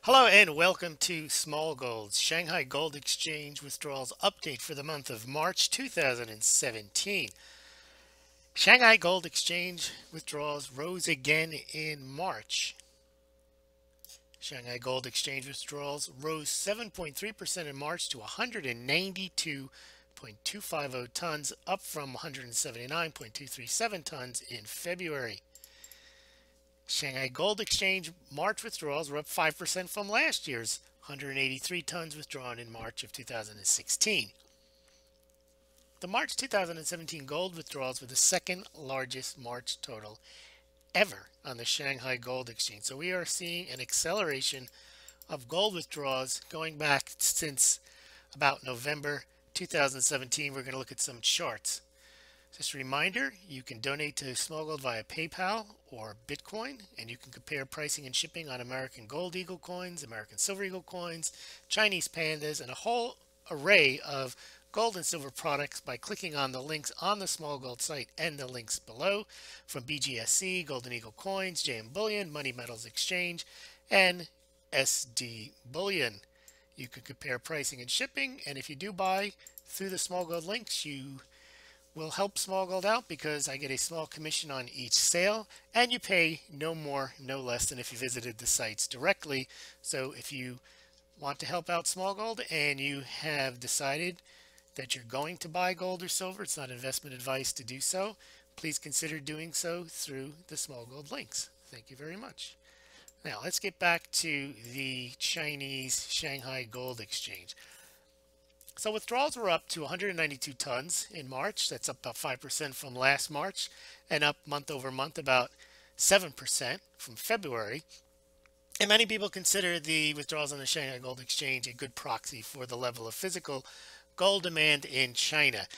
Hello and welcome to Smaulgld's Shanghai Gold Exchange withdrawals update for the month of March 2017. Shanghai Gold Exchange withdrawals rose again in March. Shanghai Gold Exchange withdrawals rose 7.3% in March to 192.250 tons, up from 179.237 tons in February. Shanghai Gold Exchange March withdrawals were up 5% from last year's 183 tons withdrawn in March of 2016. The March 2017 gold withdrawals were the second largest March total ever on the Shanghai Gold Exchange. So we are seeing an acceleration of gold withdrawals going back since about November 2017. We're going to look at some charts. Just a reminder, you can donate to Smaulgld via PayPal or Bitcoin, and you can compare pricing and shipping on American Gold Eagle coins, American Silver Eagle coins, Chinese pandas, and a whole array of gold and silver products by clicking on the links on the Smaulgld site and the links below from BGSC, Golden Eagle Coins, JM Bullion, Money Metals Exchange, and SD Bullion. You can compare pricing and shipping, and if you do buy through the Smaulgld links, you will help Smaulgld out because I get a small commission on each sale, and you pay no more, no less than if you visited the sites directly. So if you want to help out Smaulgld and you have decided that you're going to buy gold or silver, it's not investment advice to do so, please consider doing so through the Smaulgld links. Thank you very much. Now let's get back to the Chinese Shanghai Gold Exchange. So withdrawals were up to 192 tons in March. That's up about 5% from last March and up month over month about 7% from February. And many people consider the withdrawals on the Shanghai Gold Exchange a good proxy for the level of physical gold demand in China.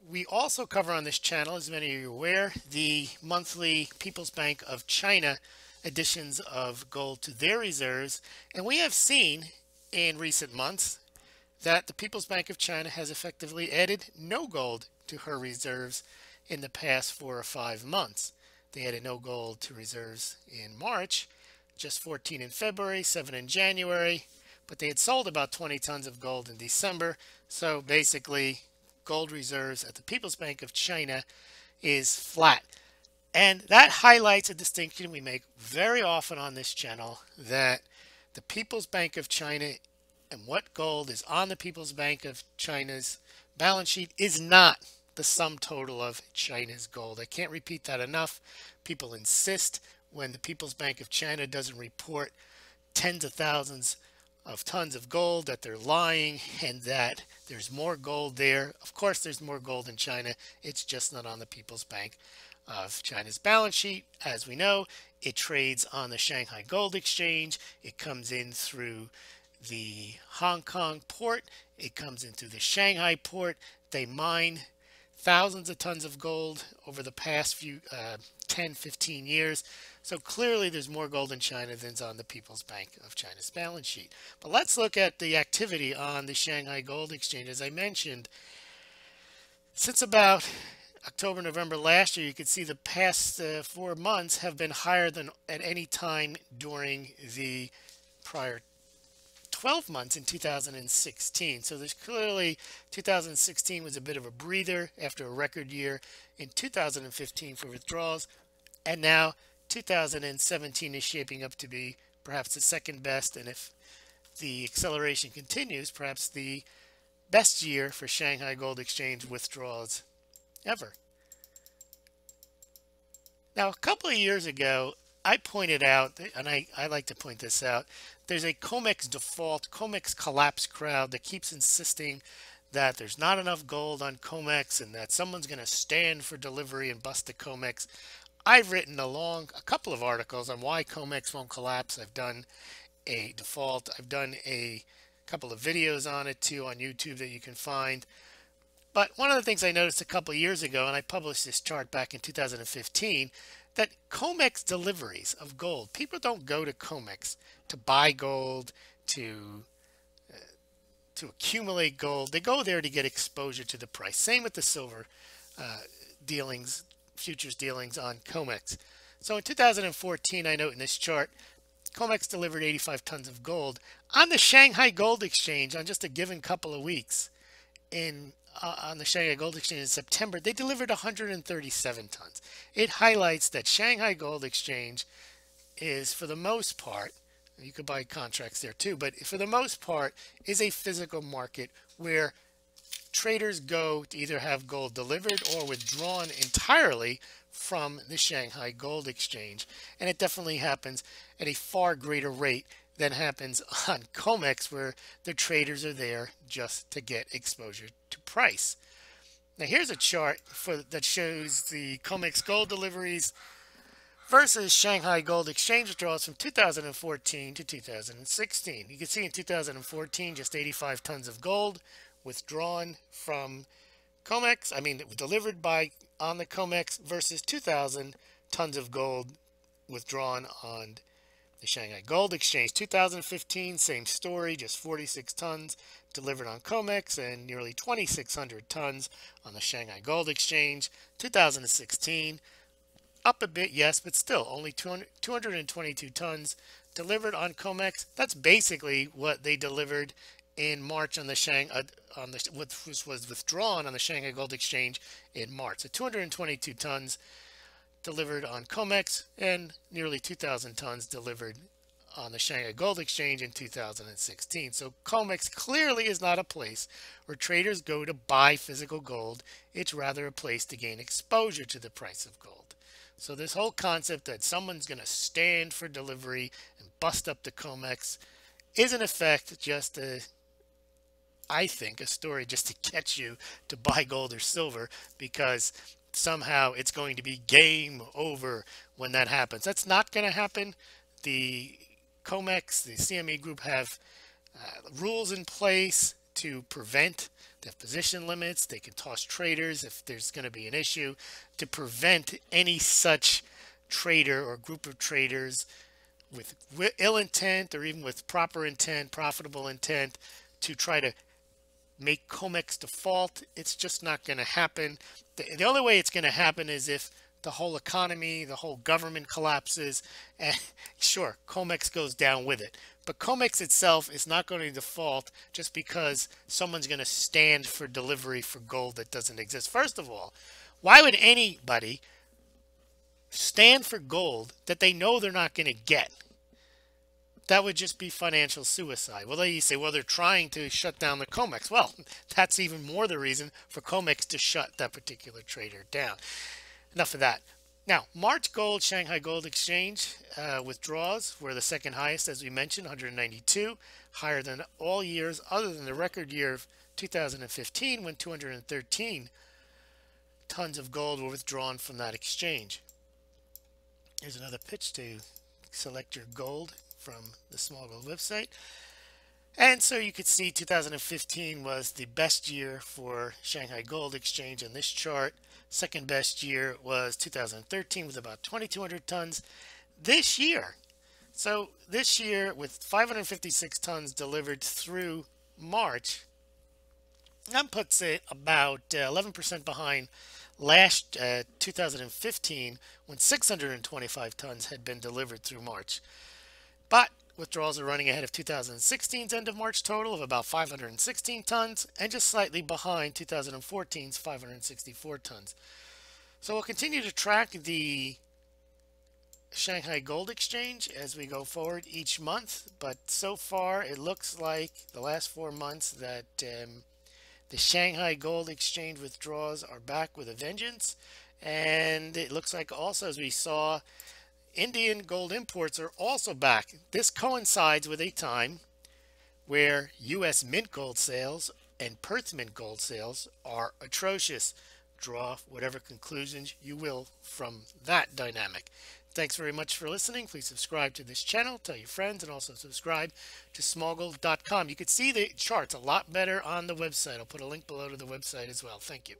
We also cover on this channel, as many of you are aware, the monthly People's Bank of China additions of gold to their reserves. And we have seen in recent months that the People's Bank of China has effectively added no gold to her reserves in the past 4 or 5 months. They added no gold to reserves in March, just 14 in February, 7 in January, but they had sold about 20 tons of gold in December. So basically, gold reserves at the People's Bank of China is flat. And that highlights a distinction we make very often on this channel, that the People's Bank of China and what gold is on the People's Bank of China's balance sheet is not the sum total of China's gold. I can't repeat that enough. People insist when the People's Bank of China doesn't report tens of thousands of tons of gold that they're lying and that there's more gold there. Of course, there's more gold in China. It's just not on the People's Bank of China's balance sheet. As we know, it trades on the Shanghai Gold Exchange. It comes in through the Hong Kong port. It comes into the Shanghai port. They mine thousands of tons of gold over the past few 10, 15 years. So clearly there's more gold in China than's on the People's Bank of China's balance sheet. But let's look at the activity on the Shanghai Gold Exchange. As I mentioned, since about October, November last year, you can see the past 4 months have been higher than at any time during the prior 12 months in 2016. So there's clearly 2016 was a bit of a breather after a record year in 2015 for withdrawals, and now 2017 is shaping up to be perhaps the second best, and if the acceleration continues, perhaps the best year for Shanghai Gold Exchange withdrawals ever. Now, a couple of years ago, I pointed out, and I like to point this out, there's a COMEX default, COMEX collapse crowd that keeps insisting that there's not enough gold on COMEX and that someone's going to stand for delivery and bust the COMEX. I've written a couple of articles on why COMEX won't collapse. I've done a default. I've done a couple of videos on it too on YouTube that you can find. But one of the things I noticed a couple of years ago, and I published this chart back in 2015, that COMEX deliveries of gold, people don't go to COMEX to buy gold, to accumulate gold. They go there to get exposure to the price. Same with the silver dealings, futures dealings on COMEX. So in 2014, I note in this chart, COMEX delivered 85 tons of gold on the Shanghai Gold Exchange on just a given couple of weeks. On the Shanghai Gold Exchange in September, they delivered 137 tons. It highlights that Shanghai Gold Exchange is, for the most part, you could buy contracts there too, but for the most part, is a physical market where traders go to either have gold delivered or withdrawn entirely from the Shanghai Gold Exchange. And it definitely happens at a far greater rate than happens on COMEX, where the traders are there just to get exposure to price. Now here's a chart that shows the COMEX gold deliveries versus Shanghai Gold Exchange withdrawals from 2014 to 2016. You can see in 2014 just 85 tons of gold withdrawn from COMEX, delivered on the COMEX, versus 2,000 tons of gold withdrawn on the Shanghai Gold Exchange. 2015, same story, just 46 tons delivered on COMEX and nearly 2,600 tons on the Shanghai Gold Exchange. 2016, up a bit, yes, but still only 222 tons delivered on COMEX. That's basically what they delivered in March on the which was withdrawn on the Shanghai Gold Exchange in March. So 222 tons delivered on COMEX and nearly 2,000 tons delivered on the Shanghai Gold Exchange in 2016. So COMEX clearly is not a place where traders go to buy physical gold. It's rather a place to gain exposure to the price of gold. So this whole concept that someone's going to stand for delivery and bust up the COMEX is in effect just I think a story just to get you to buy gold or silver, because somehow it's going to be game over when that happens. That's not going to happen. The COMEX, the CME group, have rules in place to prevent. They have position limits. They can toss traders if there's going to be an issue, to prevent any such trader or group of traders with ill intent, or even with proper intent, profitable intent, to try to make COMEX default. It's just not going to happen. The only way it's going to happen is if the whole economy, the whole government collapses, and sure, COMEX goes down with it. But COMEX itself is not going to default just because someone's going to stand for delivery for gold that doesn't exist. First of all, why would anybody stand for gold that they know they're not going to get? That would just be financial suicide. Well, you say, well, they're trying to shut down the COMEX. Well, that's even more the reason for COMEX to shut that particular trader down. Enough of that. Now, March gold, Shanghai Gold Exchange withdrawals were the second highest, as we mentioned, 192, higher than all years other than the record year of 2015, when 213 tons of gold were withdrawn from that exchange. Here's another pitch to select your gold from the Smaulgld website. And so you could see 2015 was the best year for Shanghai Gold Exchange in this chart. Second best year was 2013 with about 2,200 tons. This year, with 556 tons delivered through March, that puts it about 11% behind last 2015, when 625 tons had been delivered through March. But withdrawals are running ahead of 2016's end of March total of about 516 tons, and just slightly behind 2014's 564 tons. So we'll continue to track the Shanghai Gold Exchange as we go forward each month, but so far it looks like the last 4 months that the Shanghai Gold Exchange withdrawals are back with a vengeance. And it looks like also, as we saw, Indian gold imports are also back. This coincides with a time where U.S. mint gold sales and Perth mint gold sales are atrocious. Draw whatever conclusions you will from that dynamic. Thanks very much for listening. Please subscribe to this channel, tell your friends, and also subscribe to Smaulgld.com. You can see the charts a lot better on the website. I'll put a link below to the website as well. Thank you.